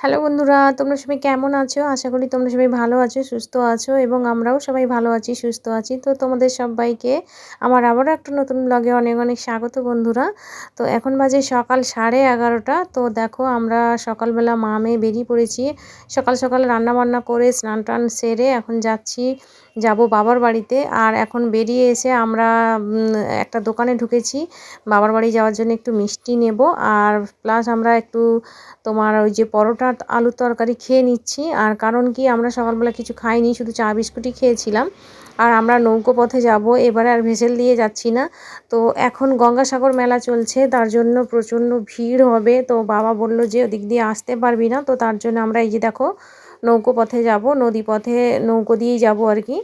Hello বন্ধুরা, তোমরা সবাই কেমন আছো? আশা করি তোমরা সবাই ভালো আছো, সুস্থ আছো এবং আমরাও সবাই ভালো আছি, সুস্থ আছি। তো তোমাদের সবাইকে আমার আবারও একটা নতুন ব্লগে অনেক অনেক স্বাগত বন্ধুরা। তো এখন বাজে সকাল 11:30। তো দেখো আমরা সকালবেলা মা মেয়ে বেরিয়ে পড়েছি। সকাল সকাল রান্নাবান্না করে স্নান টান সেরে এখন যাব বাবার বাড়িতে। আর এখন বেরিয়ে এসে আমরা একটা দোকানে ঢুকেছি। বাবার বাড়ি যাওয়ার জন্য একটু মিষ্টি নেব, আর প্লাস আমরা একটু তোমার ওই যে পরোটা আলুর তরকারি খেয়ে নিচ্ছি। আর কারণ কি, আমরা সকালবেলা কিছু খাইনি, শুধু চা বিস্কুটই খেয়েছিলাম। আর আমরা নৌকো পথে যাব, এবারে আর ভেসেল দিয়ে যাচ্ছি না। তো এখন গঙ্গাসাগর মেলা চলছে, তার জন্য প্রচণ্ড ভিড় হবে। তো বাবা বলল যে ওদিক দিয়ে আসতে পারবি না, তো তার জন্য আমরা এই যে দেখো নৌকো পথে যাব, নদী পথে নৌকো দিয়েই যাব আর কি।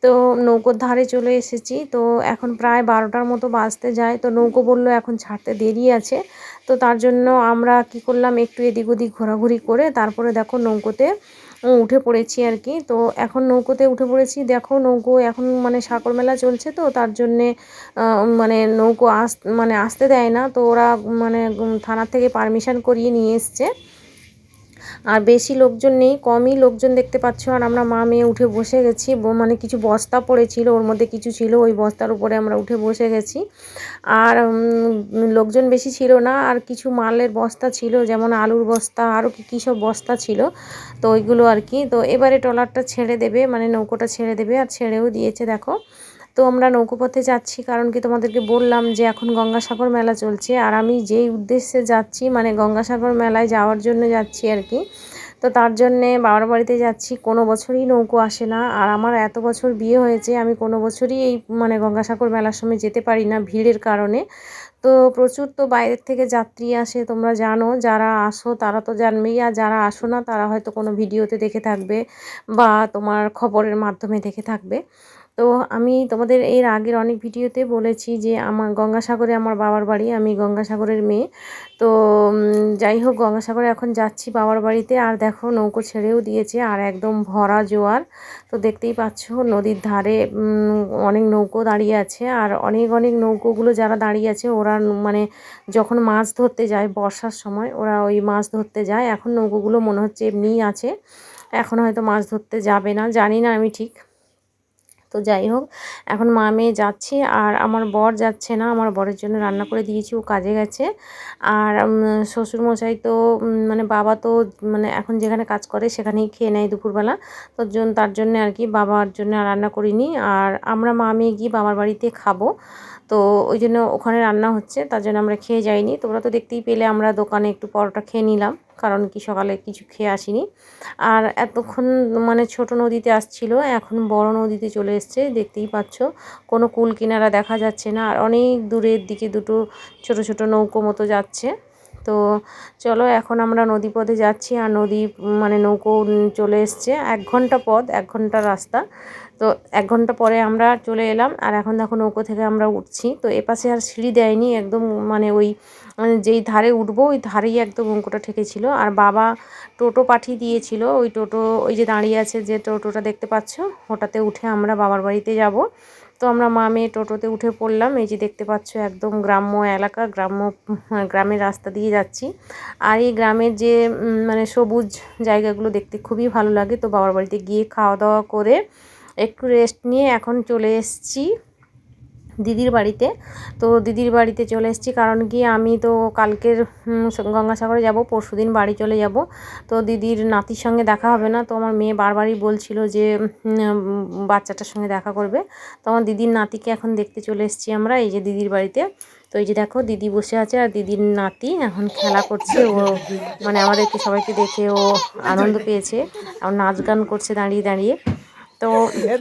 তো নৌকোর ধারে চলে এসেছি। তো এখন প্রায় 12টার মতো বাজতে যায়। তো নৌকো বলল এখন ছাড়তে দেরি আছে। তো তার জন্য আমরা কি করলাম, একটু এদিক ওদিক ঘোরাঘুরি করে তারপরে দেখো নৌকোতে উঠে পড়েছি আর কি। তো এখন নৌকোতে উঠে পড়েছি। দেখো নৌকো এখন মানে সাগর মেলা চলছে, তো তার জন্যে মানে নৌকো আসতে দেয় না। তো ওরা মানে থানা থেকে পারমিশন করিয়ে নিয়ে এসছে। আর বেশি লোকজন নেই, কমই লোকজন দেখতে পাচ্ছ। আর আমরা মা মেয়ে উঠে বসে গেছি। মানে কিছু বস্তা পড়েছিল, ওর মধ্যে কিছু ছিল, ওই বস্তার উপরে আমরা উঠে বসে গেছি। আর লোকজন বেশি ছিল না, আর কিছু মালের বস্তা ছিল, যেমন আলুর বস্তা, আরও কী সব বস্তা ছিল। তো ওইগুলো আর কি। তো এবারে ট্রলারটা ছেড়ে দেবে, মানে নৌকোটা ছেড়ে দেবে, আর ছেড়েও দিয়েছে দেখো। তো আমরা নৌকোপথে যাচ্ছি, কারণ কি তোমাদেরকে বললাম যে এখন গঙ্গাসাগর মেলা চলছে। আর আমি যেই উদ্দেশ্যে যাচ্ছি, মানে গঙ্গাসাগর মেলায় যাওয়ার জন্য যাচ্ছি আর কি। তো তার জন্যে বাবার বাড়িতে যাচ্ছি। কোনো বছরই নৌকো আসে না, আর আমার এত বছর বিয়ে হয়েছে, আমি কোনো বছরই এই মানে গঙ্গাসাগর মেলার সময় যেতে পারি না ভিড়ের কারণে। তো প্রচুর তো বাইরের থেকে যাত্রী আসে, তোমরা জানো, যারা আসো তারা তো জানবেই, আর যারা আসো না তারা হয়তো কোনো ভিডিওতে দেখে থাকবে বা তোমার খবরের মাধ্যমে দেখে থাকবে। তো আমি তোমাদের এর আগের অনেক ভিডিওতে বলেছি যে আমার গঙ্গাসাগরে আমার বাবার বাড়ি, আমি গঙ্গাসাগরের মেয়ে। তো যাই হোক, গঙ্গাসাগরে এখন যাচ্ছি বাবার বাড়িতে। আর দেখো নৌকো ছেড়েও দিয়েছে, আর একদম ভরা জোয়ার। তো দেখতেই পাচ্ছ নদীর ধারে অনেক নৌকো দাঁড়িয়ে আছে। আর অনেক অনেক নৌকোগুলো যারা দাঁড়িয়ে আছে, ওরা মানে যখন মাছ ধরতে যায় বর্ষার সময়, ওরা ওই মাছ ধরতে যায়। এখন নৌকোগুলো মনে হচ্ছে এমনিই আছে, এখন হয়তো মাছ ধরতে যাবে না, জানি না আমি ঠিক। তো যাই হোক, এখন মা মেয়ে যাচ্ছি, আর আমার বর যাচ্ছে না, আমার বরের জন্য রান্না করে দিয়েছি, ও কাজে গেছে। আর শ্বশুরমশাই তো মানে বাবা তো মানে এখন যেখানে কাজ করে সেখানেই খেয়ে নেয় দুপুরবেলা। তো তার জন্য আর কি বাবার জন্য রান্না করিনি। আর আমরা মা মেয়ে গিয়ে বাবার বাড়িতে খাবো, তো ওই জন্য ওখানে রান্না হচ্ছে, তার জন্য আমরা খেয়ে যাইনি। তোমরা তো দেখতেই পেলে আমরা দোকানে একটু পরোটা খেয়ে নিলাম, কারণ কি সকালে কিছু খেয়ে আসিনি। আর এতক্ষণ মানে ছোট নদীতে আসছিল, এখন বড় নদীতে চলে এসছে, দেখতেই পাচ্ছ। কোনো কুল কিনারা দেখা যাচ্ছে না, আর অনেক দূরের দিকে দুটো ছোট ছোট নৌকো মতো যাচ্ছে। তো চলো এখন আমরা নদীপথে যাচ্ছি, আর মানে নৌকো চলে এসছে। 1 ঘন্টা পথ, 1 ঘন্টা রাস্তা। তো 1 ঘন্টা পরে আমরা চলে এলাম। আর এখন দেখো নৌকো থেকে আমরা উঠছি। তো এপাশে আর সিঁড়ি দেয়নি, একদম মানে ওই যেই ধারে উঠবো ওই ধারেই একদম নৌকোটা ঠেকেছিল। আর বাবা টোটো পাঠিয়ে দিয়েছিল, ওই টোটো ওই যে দাঁড়িয়ে আছে যে টোটোটা দেখতে পাচ্ছ, ওটাতে উঠে আমরা বাবার বাড়িতে যাব। তো আমরা মা মেয়ে টোটোতে উঠে পড়লাম। এই যে দেখতে পাচ্ছ একদম গ্রাম্য এলাকা, গ্রামের রাস্তা দিয়ে যাচ্ছি। আর এই গ্রামের যে মানে সবুজ জায়গাগুলো দেখতে খুবই ভালো লাগে। তো বাবার বাড়িতে গিয়ে খাওয়া দাওয়া করে একটু রেস্ট নিয়ে এখন চলে এসেছি দিদির বাড়িতে। তো দিদির বাড়িতে চলে এসেছি, কারণ কি আমি তো কালকের গঙ্গাসাগরে যাব, পরশুদিন বাড়ি চলে যাব। তো দিদির নাতির সঙ্গে দেখা হবে না। তো আমার মেয়ে বারবারই বলছিল যে বাচ্চাটার সঙ্গে দেখা করবে। তো আমার দিদির নাতিকে এখন দেখতে চলে এসেছি আমরা এই যে দিদির বাড়িতে। তো এই যে দেখো দিদি বসে আছে, আর দিদির নাতি এখন খেলা করছে। ও মানে আমাদেরকে সবাইকে দেখে ও আনন্দ পেয়েছে, আর নাচ গান করছে দাঁড়িয়ে দাঁড়িয়ে। তো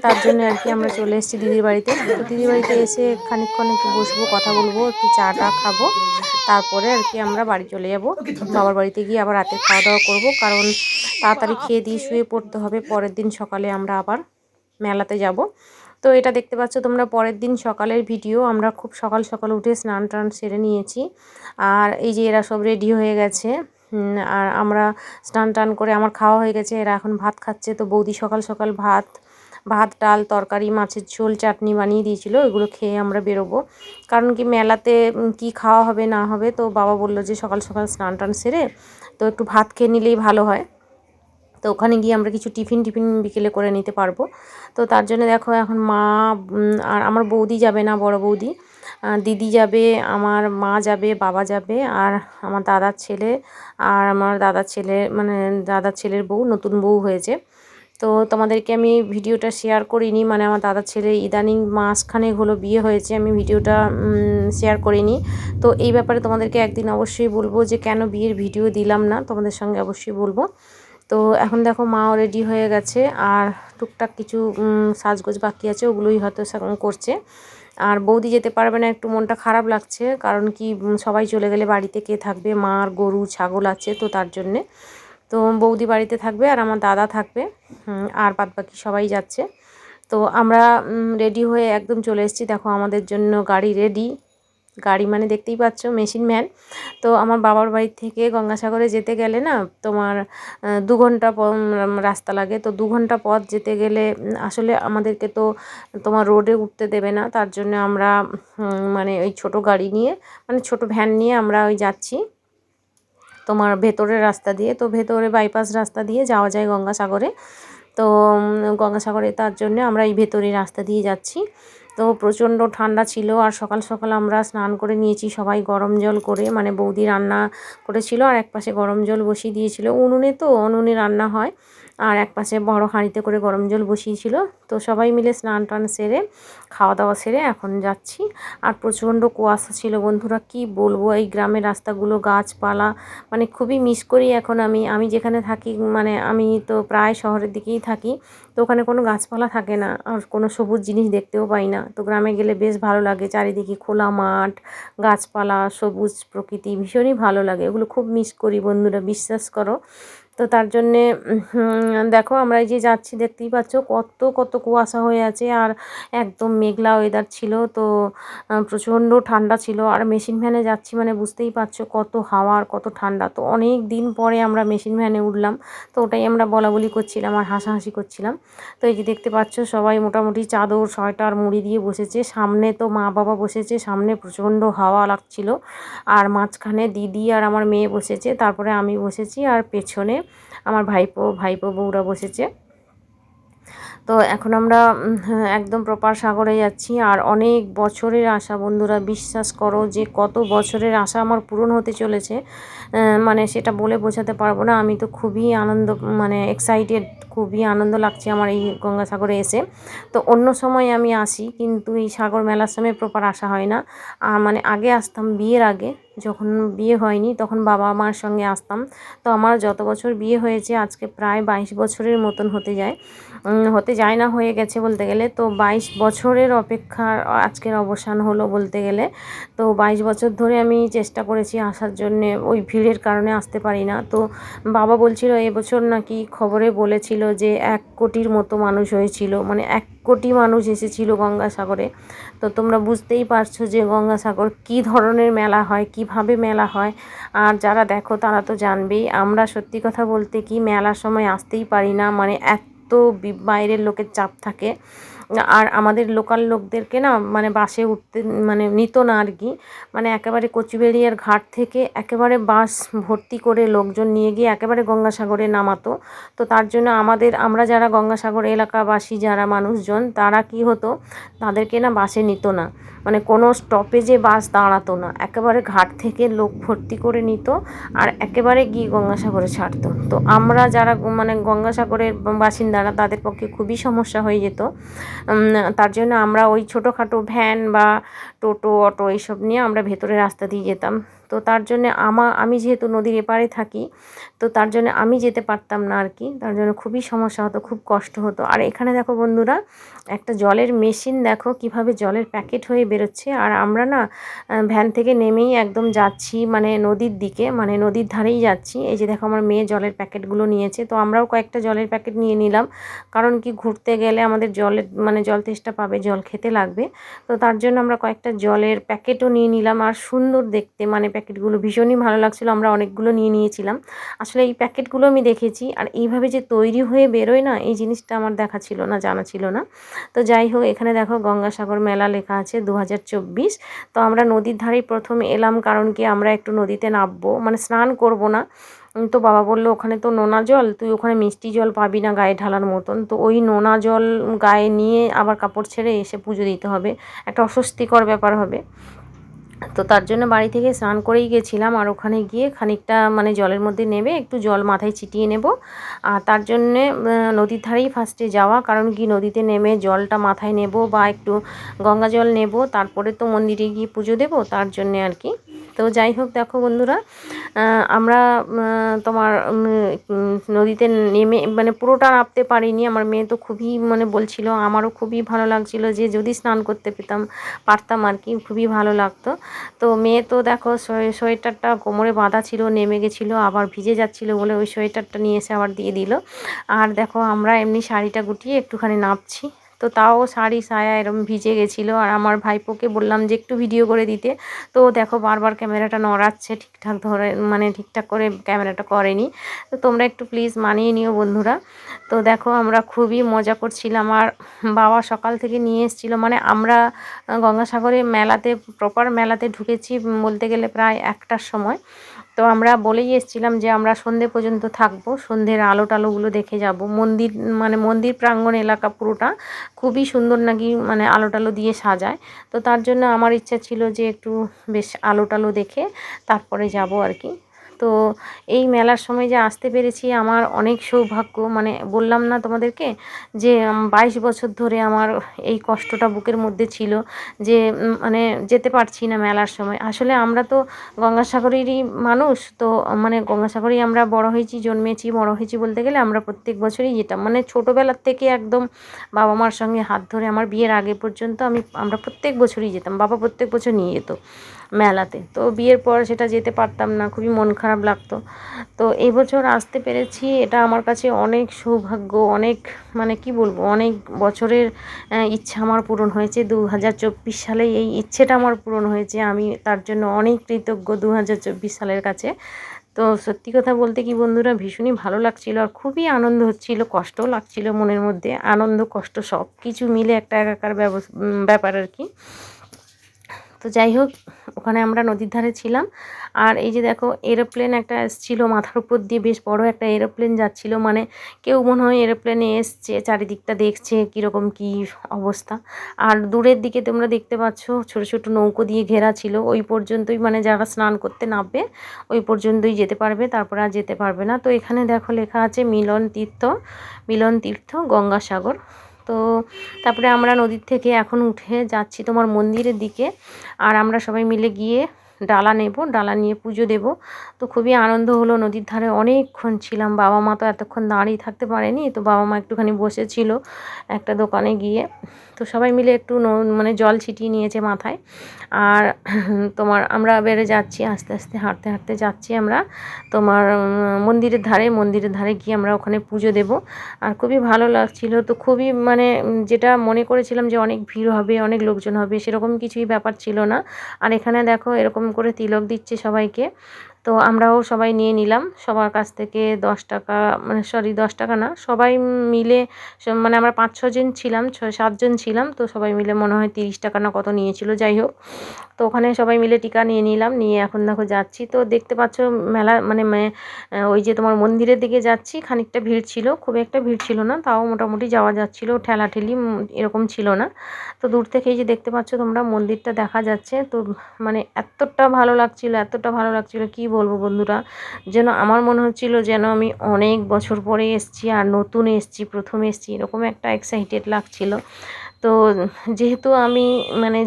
তার জন্য আর কি আমরা চলে এসেছি দিদির বাড়িতে। তো দিদির বাড়িতে এসে খানিকক্ষণ একটু বসবো, কথা বলবো, একটু চা টা খাবো, তারপরে আর কি আমরা বাড়ি চলে যাব। বাবার বাড়িতে গিয়ে আবার রাতে খাওয়া দাওয়া করবো, কারণ তাড়াতাড়ি খেয়ে দিয়ে শুয়ে পড়তে হবে, পরের দিন সকালে আমরা আবার মেলাতে যাব। তো এটা দেখতে পাচ্ছ তোমরা পরের দিন সকালের ভিডিও। আমরা খুব সকাল সকাল উঠে স্নান টান সেরে নিয়েছি, আর এই যে এরা সব রেডি হয়ে গেছে। আর আমরা স্নান টান করে আমার খাওয়া হয়ে গেছে, এরা এখন ভাত খাচ্ছে। তো বৌদি সকাল সকাল ভাত ভাত ডাল তরকারি মাছের ঝোল চাটনি বানিয়ে দিয়েছিল, ওইগুলো খেয়ে আমরা বেরোবো। কারণ কি মেলাতে কি খাওয়া হবে না হবে, তো বাবা বললো যে সকাল সকাল স্নান টান সেরে তো একটু ভাত খেয়ে নিলেই ভালো হয়। তো ওখানে গিয়ে আমরা কিছু টিফিন বিকেলে করে নিতে পারবো। তো তার জন্য দেখো এখন মা আর আমার বৌদি যাবে না, বড় বৌদি, দিদি যাবে, আমার মা যাবে, বাবা যাবে, আর আমার দাদার ছেলে, আর আমার দাদার ছেলে মানে দাদার ছেলের বউ, নতুন বউ হয়েছে। তো তোমাদেরকে আমি ভিডিওটা শেয়ার করিনি, মানে আমার দাদার ছেলে ইদানিং মাসখানেক হলো বিয়ে হয়েছে, আমি ভিডিওটা শেয়ার করিনি। তো এই ব্যাপারে তোমাদেরকে একদিন অবশ্যই বলবো যে কেন বিয়ের ভিডিও দিলাম না, তোমাদের সঙ্গে অবশ্যই বলবো। তো এখন দেখো মাও রেডি হয়ে গেছে, আর টুকটাক কিছু সাজগোজ বাকি আছে, ওগুলোই হয়তো করছে। আর বৌদি যেতে পারবে না, একটু মনটা খারাপ লাগছে, কারণ কি সবাই চলে গেলে বাড়িতে কে থাকবে, মার গরু ছাগল আছে, তো তার জন্যে তো বৌদি বাড়িতে থাকবে আর আমার দাদা থাকবে, আর বাদবাকি সবাই যাচ্ছে। তো আমরা রেডি হয়ে একদম চলে এসেছি, দেখো আমাদের জন্য গাড়ি রেডি। গাড়ি মানে দেখতেই পাচ্ছ মেশিন ভ্যান। তো আমার বাবার বাড়ি থেকে গঙ্গাসাগরে যেতে গেলে না তোমার 2 ঘন্টা রাস্তা লাগে। তো 2 ঘন্টা পথ যেতে গেলে আসলে আমাদেরকে তো তোমার রোডে উঠতে দেবে না, তার জন্য আমরা মানে ওই ছোট গাড়ি নিয়ে, মানে ছোট ভ্যান নিয়ে আমরা ওই যাচ্ছি তোমার ভেতরের রাস্তা দিয়ে। তো ভেতরে বাইপাস রাস্তা দিয়ে যাওয়া যায় গঙ্গাসাগরে। তো গঙ্গাসাগরে তার জন্য আমরা এই ভেতরের রাস্তা দিয়ে যাচ্ছি। তো প্রচণ্ড ঠান্ডা ছিল, আর সকাল সকাল আমরা স্নান করে নিয়েছি সবাই গরম জল করে, মানে বৌদি রান্না করেছিল আর একপাশে গরম জল বসিয়ে দিয়েছিল উনুনে, তো উনুনে রান্না হয়, আর একপাশে বড় হাঁড়িতে করে গরম জল বসিয়েছিল। তো সবাই মিলে স্নান টান সেরে খাওয়া দাওয়া সেরে এখন যাচ্ছি। আর প্রচণ্ড কুয়াশা ছিল বন্ধুরা, কি বলবো, এই গ্রামের রাস্তাগুলো গাছপালা মানে খুবই মিস করি এখন আমি যেখানে থাকি, মানে আমি তো প্রায় শহরের দিকেই থাকি, তো ওখানে কোনো গাছপালা থাকে না আর কোনো সবুজ জিনিস দেখতেও পাই না। তো গ্রামে গেলে বেশ ভালো লাগে, চারিদিকে খোলা মাঠ, গাছপালা, সবুজ প্রকৃতি, ভীষণই ভালো লাগে, ওগুলো খুব মিস করি বন্ধুরা, বিশ্বাস করো। তো তার জন্যে দেখো আমরা এই যে যাচ্ছি দেখতেই পাচ্ছ কত কত কুয়াশা হয়ে আছে, আর একদম মেঘলা ওয়েদার ছিল। তো প্রচণ্ড ঠান্ডা ছিল, আর মেশিন ভ্যানে যাচ্ছি মানে বুঝতেই পারছো কত হাওয়া আর কত ঠান্ডা। তো অনেক দিন পরে আমরা মেশিন ভ্যানে উঠলাম, তো ওটাই আমরা বলাবলি করছিলাম আর হাসাহাসি করছিলাম। তো এই যে দেখতে পাচ্ছ সবাই মোটামুটি চাদর সোয়েটার মুড়ি দিয়ে বসেছে, সামনে তো মা বাবা বসেছে, সামনে প্রচণ্ড হাওয়া লাগছিল, আর মাঝখানে দিদি আর আমার মেয়ে বসেছে, তারপরে আমি বসেছি, আর পেছনে আমার ভাইপো বউরা বসেছে। তো এখন আমরা একদম প্রপার সাগরে যাচ্ছি, আর অনেক বছরের আশা বন্ধুরা, বিশ্বাস করো যে কত বছরের আশা আমার পূরণ হতে চলেছে, মানে সেটা বলে বোঝাতে পারবো না। আমি তো খুবই আনন্দ, মানে এক্সাইটেড, খুবই আনন্দ লাগছে আমার এই গঙ্গাসাগরে এসে। তো অন্য সময় আমি আসি, কিন্তু এই সাগর মেলার সময় প্রপার আসা হয় না। মানে আগে আসতাম, বিয়ের আগে, যখন বিয়ে হয়নি তখন বাবা মার সঙ্গে আসতাম। তো আমার যত বছর বিয়ে হয়েছে আজকে প্রায় 22 বছরের মতন হতে যায় না, হয়ে গেছে বলতে গেলে। তো 22 বছরের অপেক্ষার আজকের অবসান হলো বলতে গেলে। তো 22 বছর ধরে আমি চেষ্টা করেছি আসার জন্যে, ওই ভিড়ের কারণে আসতে পারি না। তো বাবা বলছিল এবছর নাকি খবরে বলেছিল যে 1 কোটির মতো মানুষ হয়েছিল, মানে 1 কোটি মানুষ এসেছিল গঙ্গাসাগরে। তো তোমরা বুঝতেই পারছো যে গঙ্গাসাগর কী ধরনের মেলা হয়, কিভাবে মেলা হয়, আর যারা দেখো তারা তো জানবেই। আমরা সত্যি কথা বলতে কি মেলার সময় আসতেই পারি না, মানে এত বাইরের লোকের চাপ থাকে, আর আমাদের লোকাল লোকদেরকে না মানে বাসে উঠতে মানে নিত না আর কি, মানে একেবারে কচুবেড়িয়ার ঘাট থেকে একেবারে বাস ভর্তি করে লোকজন নিয়ে গিয়ে একেবারে গঙ্গাসাগরে নামাতো। তো তার জন্য আমরা যারা গঙ্গাসাগর এলাকাবাসী যারা মানুষজন, তারা কি হতো, তাদেরকে না বাসে নিত না, মানে কোনো স্টপেজে বাস দাঁড়াতো না, একেবারে ঘাট থেকে লোক ভর্তি করে নিত আর একেবারে গিয়ে গঙ্গাসাগরে ছাড়তো। তো আমরা যারা মানে গঙ্গাসাগরের বাসিন্দারা, তাদের পক্ষে খুবই সমস্যা হয়ে যেত। তার জন্য আমরা ওই ছোটোখাটো ভ্যান বা টোটো অটো এইসব নিয়ে আমরা ভেতরে রাস্তা দিয়ে যেতাম। তো তার জন্যে আমি যেহেতু নদীর এপারে থাকি, তো তার জন্য আমি যেতে পারতাম না আর কি, তার জন্য খুবই সমস্যা হতো, খুব কষ্ট হতো। আর এখানে দেখো বন্ধুরা একটা জলের মেশিন, দেখো কিভাবে জলের প্যাকেট হয়ে বেরোচ্ছে, আর আমরা না ভ্যান থেকে নেমেই একদম যাচ্ছি মানে নদীর দিকে, মানে নদীর ধারেই যাচ্ছি। এই যে দেখো আমার মেয়ে জলের প্যাকেটগুলো নিয়েছে, তো আমরাও কয়েকটা জলের প্যাকেট নিয়ে নিলাম, কারণ কি ঘুরতে গেলে আমাদের জল তেষ্টা পাবে, জল খেতে লাগবে। তো তার জন্য আমরা কয়েকটা জলের প্যাকেটও নিয়ে নিলাম, আর সুন্দর দেখতে, মানে প্যাকেটগুলো ভীষণই ভালো লাগছিলো, আমরা অনেকগুলো নিয়ে নিয়েছিলাম। আসলে এই প্যাকেটগুলো আমি দেখেছি, আর এইভাবে যে তৈরি হয়ে বেরোয় না, এই জিনিসটা আমার দেখা ছিল না, জানা ছিল না। তো যাই হোক, এখানে দেখো গঙ্গাসাগর মেলা লেখা আছে 2024। তো আমরা নদীর ধারেই প্রথম এলাম, কারণ কি আমরা একটু নদীতে নামবো, মানে স্নান করব না। তো বাবা বললো ওখানে তো নোনা জল, তুই ওখানে মিষ্টি জল পাবি না গায়ে ঢালার মতন, তো ওই নোনা জল গায়ে নিয়ে আবার কাপড় ছেড়ে এসে পুজো দিতে হবে, একটা অস্বস্তিকর ব্যাপার হবে। তো তার জন্য বাড়ি থেকে স্নান করেই গেছিলাম, আর ওখানে গিয়ে খানিকটা মানে জলের মধ্যে নেমে একটু জল মাথায় ছিটিয়ে নেব। আর তার জন্যে নদীর ধারেই ফার্স্টে যাওয়া, কারণ কি নদীতে নেমে জলটা মাথায় নেব বা একটু গঙ্গা জল নেব, তারপরে তো মন্দিরে গিয়ে পুজো দেব, তার জন্যে আর কি। তো যাই হোক, দেখো বন্ধুরা, আমরা তোমার নদীতে নেমে মানে পুরোটা নামতে পারিনি। আমার মেয়ে তো খুবই মানে বলছিল, আমারও খুবই ভালো লাগছিল যে যদি স্নান করতে পারতাম আর কি, খুবই ভালো লাগতো। তো মেয়ে তো দেখো সোয়েটারটা কোমরে বাঁধা ছিল, নেমে গেছিলো, আবার ভিজে যাচ্ছিলো বলে ওই সোয়েটারটা নিয়ে এসে আবার দিয়ে দিল। আর দেখো আমরা এমনি শাড়িটা গুটিয়ে একটুখানি নামছি, তো তাও শাড়ি সায়া এরকম ভিজে গেছিলো। আর আমার ভাইপোকে বললাম যে একটু ভিডিও করে দিতে, তো দেখো বারবার ক্যামেরাটা নড়াচ্ছে, ঠিকঠাক ধরে মানে ঠিকঠাক করে ক্যামেরাটা করেনি। তো তোমরা একটু প্লিজ মানিয়ে নিও বন্ধুরা। তো দেখো আমরা খুবই মজা করছিলাম, আর বাবা সকাল থেকে নিয়ে এসেছিলো, মানে আমরা গঙ্গাসাগরে মেলাতে প্রপার মেলাতে ঢুকেছি বলতে গেলে প্রায় 1টার সময়। তো আমরা বলেই এসেছিলাম যে আমরা সন্ধে পর্যন্ত থাকবো, সন্ধ্যের আলো টালোগুলো দেখে যাব। মন্দির মানে মন্দির প্রাঙ্গণ এলাকা পুরোটা খুবই সুন্দর নাকি, মানে আলো টালো দিয়ে সাজায়। তো তার জন্য আমার ইচ্ছা ছিল যে একটু বেশ আলো টালো দেখে তারপরে যাব আর কি। তো এই মেলার সময় যে আসতে পেরেছি আমার অনেক সৌভাগ্য, মানে বললাম না তোমাদেরকে যে 22 বছর ধরে আমার এই কষ্টটা বুকের মধ্যে ছিল যে মানে যেতে পারছি না মেলার সময়। আসলে আমরা তো গঙ্গাসাগরেরই মানুষ, তো মানে গঙ্গাসাগরেই আমরা বড় হয়েছি, জন্মেছি, বড় হয়েছি বলতে গেলে আমরা প্রত্যেক বছরই যেতাম, মানে ছোটোবেলার থেকে একদম বাবা মার সঙ্গে হাত ধরে আমার বিয়ের আগে পর্যন্ত আমরা প্রত্যেক বছরই যেতাম, বাবা প্রত্যেক বছর নিয়ে যেত মেলাতে। তো বিয়ের পর সেটা যেতে পারতাম না, খুবই মন খারাপ লাগতো। তো এই বছর আসতে পেরেছি, এটা আমার কাছে অনেক সৌভাগ্য, অনেক মানে কি বলবো, অনেক বছরের ইচ্ছা আমার পূরণ হয়েছে। 2024 সালে এই ইচ্ছেটা আমার পূরণ হয়েছে, আমি তার জন্য অনেক কৃতজ্ঞ 2024 সালের কাছে। তো সত্যি কথা বলতে কি বন্ধুরা, ভীষণই ভালো লাগছিল, আর খুবই আনন্দ হচ্ছিল, কষ্টও লাগছিল মনের মধ্যে, আনন্দ কষ্ট সব কিছু মিলে একটা একাকার ব্যাপার আর কি। তো যাই হোক, ওখানে আমরা নদীর ধারে ছিলাম, আর এই যে দেখো এরোপ্লেন একটা এসেছিলো মাথার উপর দিয়ে, বেশ বড় একটা এরোপ্লেন যাচ্ছিল, মানে কেউ মনে হয় এরোপ্লেনে এসছে, চারিদিকটা দেখছে কীরকম কী অবস্থা। আর দূরের দিকে তোমরা দেখতে পাচ্ছ ছোট ছোট নৌকো দিয়ে ঘেরা ছিল, ওই পর্যন্তই মানে যারা স্নান করতে নামবে ওই পর্যন্তই যেতে পারবে, তারপর আর যেতে পারবে না। তো এখানে দেখো লেখা আছে মিলন তীর্থ গঙ্গাসাগর। তো তারপরে আমরা নদীর থেকে এখন উঠে যাচ্ছি তোমার মন্দিরের দিকে, আর আমরা সবাই মিলে গিয়ে ডালা নেব, ডালা নিয়ে পুজো দেব। তো খুবই আনন্দ হলো, নদীর ধারে অনেকক্ষণ ছিলাম, বাবা মা তো এতক্ষণ দাঁড়িয়ে থাকতে পারেনি, তো বাবা মা একটুখানি বসেছিল একটা দোকানে গিয়ে। তো সবাই মিলে একটু মানে জল ছিটিয়ে নিয়েছে মাথায়। আর তোমার আমরা বেড়ে যাচ্ছি আস্তে আস্তে, হাঁটতে হাঁটতে যাচ্ছি আমরা তোমার মন্দিরের ধারে গিয়ে আমরা ওখানে পুজো দেব। আর খুবই ভালো লাগছিল। তো খুবই মানে যেটা মনে করেছিলাম যে অনেক ভিড় হবে, অনেক লোকজন হবে, সেরকম কিছুই ব্যাপার ছিল না। আর এখানে দেখো এরকম করে তিলক দিচ্ছে সবাইকে, তো আমরাও সবাই নিয়ে নিলাম, সবার কাছ থেকে 10 টাকা, মানে সরি 10 টাকা না, সবাই মিলে মানে আমরা 5-6 জন ছিলাম, 6-7 জন ছিলাম, তো সবাই মিলে মনে হয় 30 টাকা না কত নিয়েছিল। যাই হোক, তো ওখানে সবাই মিলে টিকা নিয়ে নিলাম, নিয়ে এখন দেখো যাচ্ছি। তো দেখতে পাচ্ছ মেলা মানে ওই যে তোমার মন্দিরের দিকে যাচ্ছি, খানিকটা ভিড় ছিল, খুব একটা ভিড় ছিল না, তাও মোটামুটি যাওয়া যাচ্ছিল, ঠেলাঠেলি এরকম ছিল না। তো দূর থেকে এই যে দেখতে পাচ্ছ তোমরা মন্দিরটা দেখা যাচ্ছে, তো মানে এতটা ভালো লাগছিল কি বলবো বন্ধুরা, যেন আমার মনে হচ্ছিল যেন আমি অনেক বছর পরে এসেছি, আর নতুন এসেছি, প্রথম এসেছি, এরকম একটা এক্সাইটেড লাগছিল। তো যেহেতু আমি মানে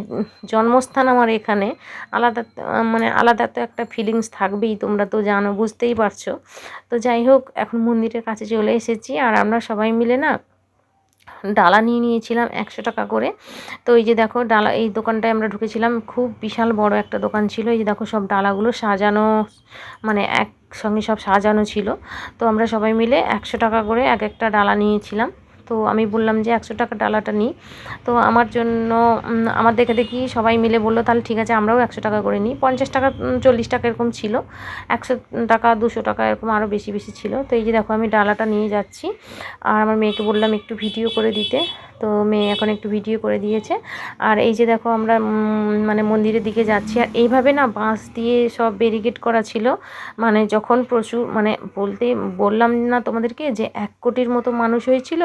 জন্মস্থান আমার এখানে, আলাদা মানে আলাদা তো একটা ফিলিংস থাকবেই, তোমরা তো জানো, বুঝতেই পারছো। তো যাই হোক, এখন মন্দিরের কাছে চলে এসেছি, আর আমরা সবাই মিলে না ডালা নিয়ে নিয়েছিলাম 100 টাকা করে। তো এই যে দেখো ডালা, এই দোকানটায় আমরা ঢুকেছিলাম, খুব বিশাল বড় একটা দোকান ছিল। এই যে দেখো সব ডালাগুলো সাজানো, মানে একসঙ্গে সব সাজানো ছিল। তো আমরা সবাই মিলে 100 টাকা করে এক একটা ডালা নিয়েছিলাম। তো আমি বললাম যে 100 টাকা ডালাটা নিই। তো আমার জন্য আমার দেখে দেখি সবাই মিলে বললো তাহলে ঠিক আছে আমরাও 100 টাকা করে নিই। 50 টাকা 40 টাকা এরকম ছিল, 100 টাকা 200 টাকা এরকম আরও বেশি বেশি ছিল। তো এই যে দেখো আমি ডালাটা নিয়ে যাচ্ছি, আর আমার মেয়েকে বললাম একটু ভিডিও করে দিতে, তো মেয়ে এখন একটু ভিডিও করে দিয়েছে। আর এই যে দেখো আমরা মানে মন্দিরের দিকে যাচ্ছি, আর এইভাবে না বাঁশ দিয়ে সব ব্যারিকেড করা ছিল। মানে যখন প্রচুর মানে বললাম না তোমাদেরকে যে 1 কোটির মতো মানুষ হয়েছিল,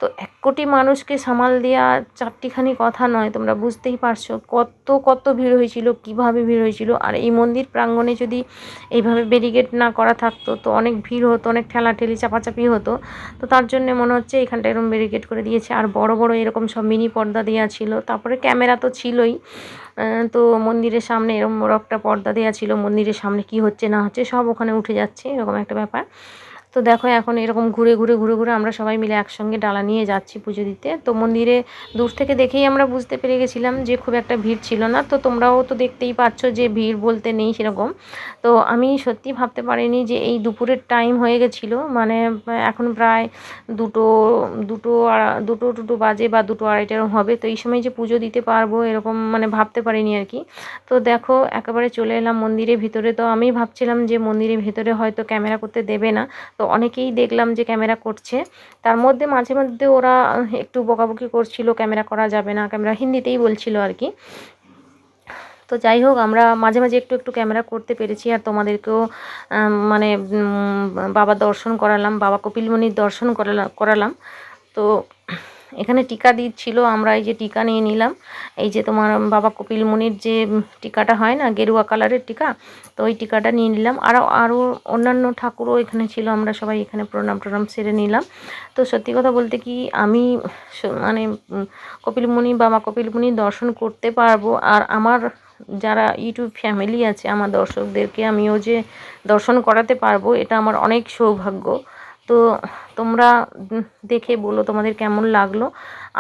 তো 1 কোটি মানুষকে সামাল দেওয়া চারটিখানি কথা নয়, তোমরা বুঝতেই পারছো কত কত ভিড় হয়েছিল, কিভাবে ভিড় হয়েছিল। আর এই মন্দির প্রাঙ্গণে যদি এইভাবে ব্যারিকেড না করা থাকতো তো অনেক ভিড় হতো, অনেক ঠেলাঠেলি চাপাচাপি হতো। তো তার জন্য মনে হচ্ছে এখানটা এরকম ব্যারিকেড করে দিয়েছে, আর বড় বড় এরকম সব মিনি পর্দা দেওয়া ছিল, তারপরে ক্যামেরা তো ছিলই। তো মন্দিরের সামনে এরকম বড় একটা পর্দা দেওয়া ছিল, মন্দিরের সামনে কি হচ্ছে না হচ্ছে সব ওখানে উঠে যাচ্ছে, এরকম একটা ব্যাপার। তো দেখো এখন এরকম ঘুরে ঘুরে ঘুরে ঘুরে আমরা সবাই মিলে একসঙ্গে ডালা নিয়ে যাচ্ছি পুজো দিতে। তো মন্দিরে দূর থেকে দেখেই আমরা বুঝতে পেরে গেছিলাম যে খুব একটা ভিড় ছিল না। তো তোমরাও তো দেখতেই পাচ্ছ যে ভিড় বলতে নেই সেরকম। তো আমি সত্যি ভাবতে পারিনি যে এই দুপুরের টাইম হয়ে গেছিলো, মানে এখন প্রায় দুটো দুটো দুটো দুটো বাজে বা 2-2:30 এরকম হবে। তো এই সময় যে পুজো দিতে পারবো এরকম মানে ভাবতে পারিনি আর কি। তো দেখো একেবারে চলে এলাম মন্দিরের ভিতরে। তো আমি ভাবছিলাম যে মন্দিরের ভিতরে হয়তো ক্যামেরা করতে দেবে না, তো অনেকেই দেখলাম যে ক্যামেরা করছে। তার মধ্যে মাঝে মধ্যে ওরা একটু বকাবকি করছিল, ক্যামেরা করা যাবে না, ক্যামেরা হিন্দিতেই বলছিল আর কি। তো যাই হোক আমরা মাঝে মাঝে একটু একটু ক্যামেরা করতে পেরেছি, আর তোমাদেরকেও মানে বাবার দর্শন করালাম, বাবা কপিলমুনির দর্শন করালাম। তো এখানে টিকা দিচ্ছিল, আমরা এই যে টিকা নিয়ে নিলাম। এই যে তোমার বাবা কপিলমুনির যে টিকাটা হয় না, গেরুয়া কালারের টিকা, তো ওই টিকাটা নিয়ে নিলাম। আরও অন্যান্য ঠাকুরও এখানে ছিল, আমরা সবাই এখানে প্রণাম সেরে নিলাম। তো সত্যি কথা বলতে কি আমি মানে কপিলমুনি বাবা কপিলমুনির দর্শন করতে পারবো, আর আমার যারা ইউটিউব ফ্যামিলি আছে আমার দর্শকদেরকে আমিও যে দর্শন করাতে পারবো, এটা আমার অনেক সৌভাগ্য। তো তোমরা দেখে বলো তোমাদের কেমন লাগলো,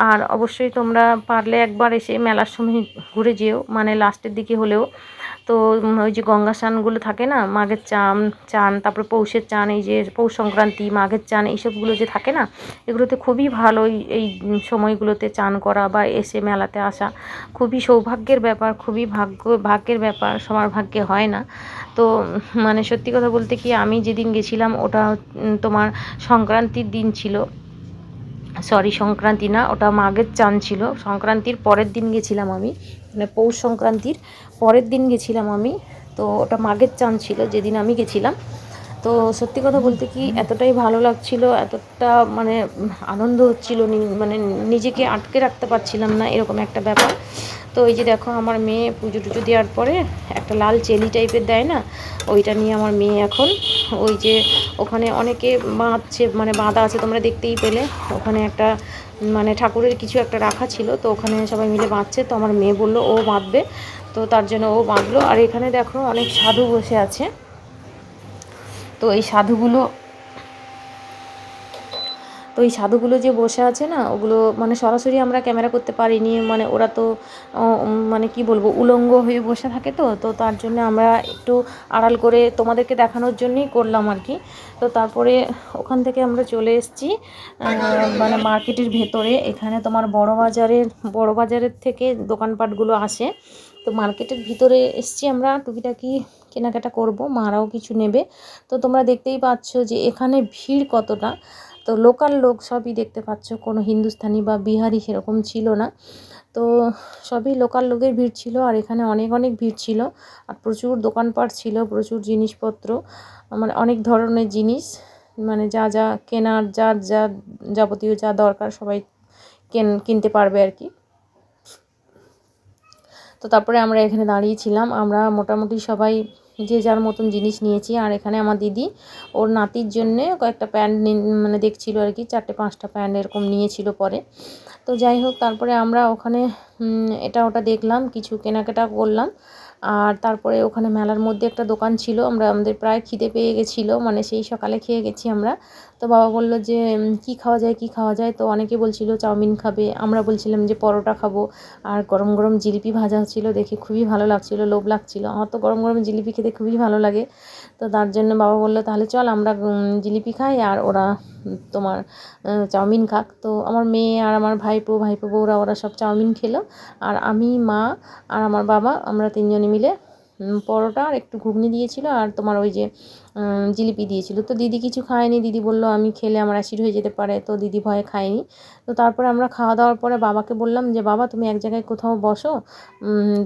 আর অবশ্যই তোমরা পারলে একবার এসে মেলার সময় ঘুরে যেও, মানে লাস্টের দিকে হলেও। তো ওই যে গঙ্গা স্নানগুলো থাকে না, মাঘের চান তারপরে পৌষের চান, এই যে পৌষ সংক্রান্তি মাঘের চান এইসবগুলো যে থাকে না, এগুলোতে খুবই ভালো এই সময়গুলোতে চান করা বা এসে মেলাতে আসা খুবই সৌভাগ্যের ব্যাপার, খুবই ভাগ্যের ব্যাপার, সবার ভাগ্যে হয় না। তো মানে সত্যি কথা বলতে কি আমি যেদিন গেছিলাম ওটা তোমার সংক্রান্তির দিন ছিল, সরি সংক্রান্তি না, ওটা মাঘের চান ছিল। সংক্রান্তির পরের দিন গেছিলাম আমি, মানে পৌষ সংক্রান্তির পরের দিন গেছিলাম আমি। তো ওটা মাঘের চান ছিল যেদিন আমি গেছিলাম। তো সত্যি কথা বলতে কি এতটাই ভালো লাগছিল, এতটা মানে আনন্দ হচ্ছিল, মানে নিজেকে আটকে রাখতে পারছিলাম না, এরকম একটা ব্যাপার। তো এই যে দেখো আমার মেয়ে পুজো টুজো দেওয়ার পরে একটা লাল চেলি টাইপের দেয় না, ওইটা নিয়ে আমার মেয়ে এখন ওই যে ওখানে অনেকে বাঁধছে, মানে বাঁধা আছে তোমরা দেখতেই পেলে, ওখানে একটা মানে ঠাকুরের কিছু একটা রাখা ছিল, তো ওখানে সবাই মিলে বাঁধছে। তো আমার মেয়ে বললো ও বাঁধবে, তো তার জন্য ও বাঁধলো। আর এখানে দেখো অনেক সাধু বসে আছে। তো এই সাধুগুলো যে বসে আছে না, ওগুলো মানে সরাসরি আমরা ক্যামেরা করতে পারিনি, মানে ওরা তো মানে কি বলবো উলঙ্গ হয়ে বসে থাকে, তো তার জন্য আমরা একটু আড়াল করে তোমাদেরকে দেখানোর জন্যই করলাম আর কি। তো তারপরে ওখান থেকে আমরা চলে এসেছি মানে মার্কেটের ভেতরে। এখানে তোমার বড় বাজারের থেকে দোকানপাটগুলো আসে। তো মার্কেটের ভিতরে এসেছি আমরা, টুকিটাকি কেনাকাটা করব, মারাও কিছু নেবে। তো তোমরা দেখতেই পাচ্ছ যে এখানে ভিড় কতটা। তো লোকাল লোক সবই দেখতে পাচ্ছ, কোনো হিন্দুস্তানি বা বিহারি সেরকম ছিল না। তো সবই লোকাল লোকের ভিড় ছিল, আর এখানে অনেক অনেক ভিড় ছিল, আর প্রচুর দোকানপাট ছিল, প্রচুর জিনিসপত্র, মানে অনেক ধরনের জিনিস, মানে যা যা কেনার যা যাবতীয় যা দরকার সবাই কিনতে পারবে আর কি। তো তারপরে আমরা এখানে দাঁড়িয়েছিলাম, আমরা মোটামুটি সবাই যে যার মতন জিনিস নিয়েছি। আর এখানে আমার দিদি ওর নাতির জন্যে কয়েকটা প্যান্ট মানে দেখছিল আর কি, 4-5টা প্যান্ট এরকম নিয়েছিল পরে। তো যাই হোক তারপরে আমরা ওখানে এটা ওটা দেখলাম, কিছু কেনাকাটা করলাম। আর তারপরে ওখানে মেলার মধ্যে একটা দোকান ছিল, আমাদের প্রায় খিদে পেয়ে গেছিলো, মানে সেই সকালে খেয়ে গেছি আমরা। তো বাবা বললো যে কি খাওয়া যায়, তো অনেকে বলছিল চাউমিন খাবে, আমরা বলছিলাম যে পরোটা খাবো। আর গরম গরম জিলিপি ভাজা ছিল, দেখে খুবই ভালো লাগছিলো, লোভ লাগছিলো, আমার তো গরম গরম জিলিপি খেতে খুবই ভালো লাগে। তো তার জন্য বাবা বললো তাহলে চল আমরা জিলিপি খাই আর ওরা তোমার চাউমিন খাক। তো আমার মেয়ে আর আমার ভাইপো বউরা ওরা সব চাউমিন খেলো, আর আমি, মা আর আমার বাবা আমরা তিনজনে মিলে পরোটা আর একটু ঘুগনি দিয়েছিল আর তোমার ওই যে জিলিপি দিয়েছিল। তো দিদি কিছু খায়নি, দিদি বললো আমি খেলে আমার অ্যাসিড হয়ে যেতে পারে, তো দিদি ভয়ে খায়নি। তো তারপরে আমরা খাওয়া দাওয়ার পরে বাবাকে বললাম যে বাবা তুমি এক জায়গায় কোথাও বসো,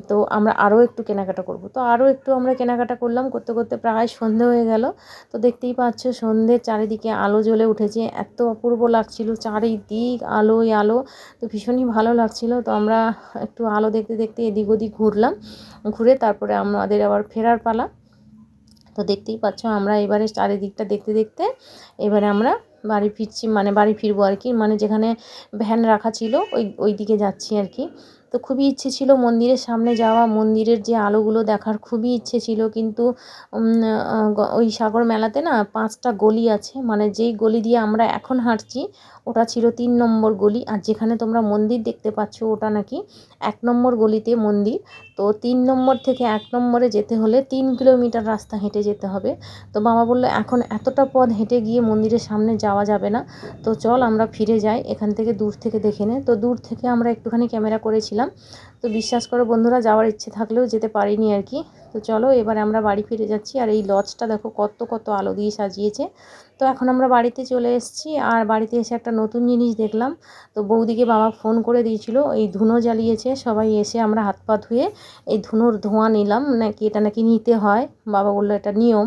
তো আমরা আরও একটু কেনাকাটা করব। তো আরও একটু আমরা কেনাকাটা করলাম, করতে করতে প্রায় সন্ধে হয়ে গেল। তো দেখতেই পাচ্ছ সন্ধ্যের চারিদিকে আলো জ্বলে উঠেছে, এত অপূর্ব লাগছিল, চারিদিক আলোয় আলো, তো ভীষণই ভালো লাগছিল। তো আমরা একটু আলো দেখতে দেখতে এদিক ওদিক ঘুরলাম, ঘুরে তারপরে আমাদের আবার ফেরার পালা। তো দেখতেই পাচ্ছ আমরা এবারে চারিদিকটা দেখতে দেখতে এবারে আমরা বাড়ি ফিরছি, মানে বাড়ি ফিরবো আর কি, মানে যেখানে ভ্যান রাখা ছিল ওই দিকে যাচ্ছি আর কি। তো খুবই ইচ্ছে ছিল মন্দিরের সামনে যাওয়া, মন্দিরের যে আলোগুলো দেখার খুবই ইচ্ছে ছিল, কিন্তু ওই সাগর মেলাতে না 5টা গলি আছে, মানে যেই গলি দিয়ে আমরা এখন হাঁটছি ওটা ছিল 3 নম্বর গলি, আর যেখানে তোমরা মন্দির দেখতে পাচ্ছ ওটা নাকি 1 নম্বর গলিতে মন্দির। তো 3 নম্বর থেকে 1 নম্বরে যেতে হলে 3 কিলোমিটার রাস্তা হেঁটে যেতে হবে। তো বাবা বললো এখন এতটা পথ হেঁটে গিয়ে মন্দিরের সামনে যাওয়া যাবে না, তো চল আমরা ফিরে যাই, এখান থেকে দূর থেকে দেখে নে। তো দূর থেকে আমরা একটুখানি ক্যামেরা করেছিলাম। তো বিশ্বাস করো বন্ধুরা যাওয়ার ইচ্ছে থাকলেও যেতে পারিনি আর কি। তো চলো এবারে আমরা বাড়ি ফিরে যাচ্ছি, আর এই লজটা দেখো কত কত আলো দিয়ে সাজিয়েছে। তো এখন আমরা বাড়িতে চলে এসেছি, আর বাড়িতে এসে একটা নতুন জিনিস দেখলাম। তো বৌদিকে বাবা ফোন করে দিয়েছিল, এই ধুনো জ্বালিয়েছে, সবাই এসে আমরা হাত পা ধুয়ে এই ধুনোর ধোঁয়া নিলাম, নাকি এটা নাকি নিতে হয়, বাবা বললো এটা নিয়ম।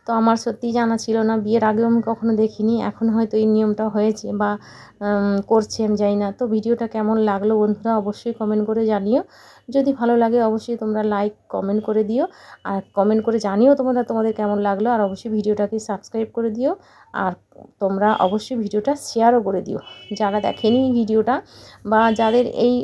তো আমার সত্যিই জানা ছিল না, বিয়ের আগেও আমি কখনো দেখিনি, এখন হয়তো এই নিয়মটা হয়েছে বা করছে আমি জানি না। তো ভিডিওটা কেমন লাগলো বন্ধুরা অবশ্যই কমেন্ট করে জানিও, যদি ভালো লাগে অবশ্যই তোমরা লাইক কমেন্ট করে দিও, আর কমেন্ট করে জানিও তোমাদের কেমন লাগলো, আর অবশ্যই ভিডিওটাকে সাবস্ক্রাইব করে দিও, আর তোমরা অবশ্যই ভিডিওটা শেয়ারও করে দিও যারা দেখেনি ভিডিওটা, বা যাদের এই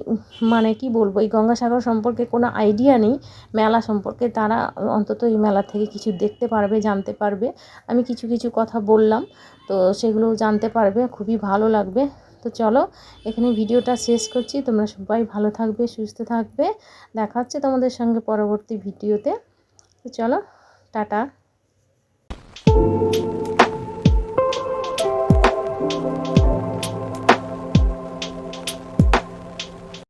মানে কি বলবো এই গঙ্গাসাগর সম্পর্কে কোনো আইডিয়া নেই, মেলা সম্পর্কে, তারা অন্তত এই মেলা থেকে কিছু দেখতে পারবে, জানতে পারবে। আমি কিছু কিছু কথা বললাম, তো সেগুলো জানতে পারবে, খুবই ভালো লাগবে। তো চলো এখানে ভিডিওটা শেষ করছি, তোমরা সবাই ভালো থাকবে, সুস্থ থাকবে, দেখা হচ্ছে তোমাদের সঙ্গে পরবর্তী ভিডিওতে। তো চলো টাটা।